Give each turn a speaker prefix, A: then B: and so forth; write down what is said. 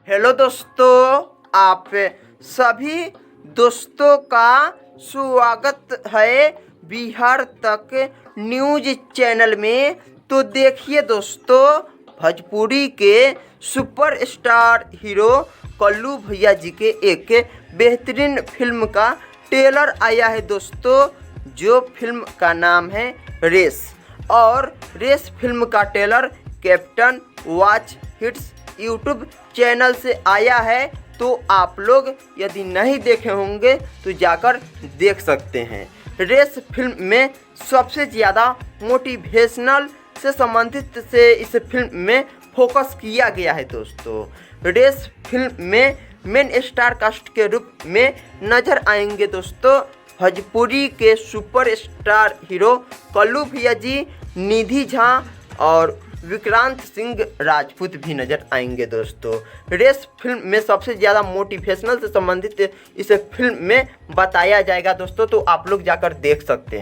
A: Hello दोस्तों, आप सभी दोस्तों का स्वागत है बिहार तक न्यूज चैनल में। तो देखिए दोस्तों, भोजपुरी के सुपरस्टार हीरो कल्लू भैया जी के एक बेहतरीन फिल्म का ट्रेलर आया है दोस्तों, जो फिल्म का नाम है रेस। और रेस फिल्म का trailer captain watch hits YouTube channel से आया है। तो आप लोग यदि नहीं देखे होंगे तो जाकर देख सकते हैं। रेस फिल्म में सबसे ज़्यादा मोटिवेशनल से संबंधित से इस फिल्म में फोकस किया गया है दोस्तों। रेस फिल्म में मेन स्टार कास्ट के रूप में नजर आएंगे दोस्तों भोजपुरी के सुपरस्टार हीरो कल्लू भैया जी, निधि झा और विक्रांत सिंह राजपूत भी नजर आएंगे दोस्तों। रेस फिल्म में सबसे ज़्यादा मोटिवेशनल से संबंधित इस फिल्म में बताया जाएगा दोस्तों, तो आप लोग जाकर देख सकते हैं।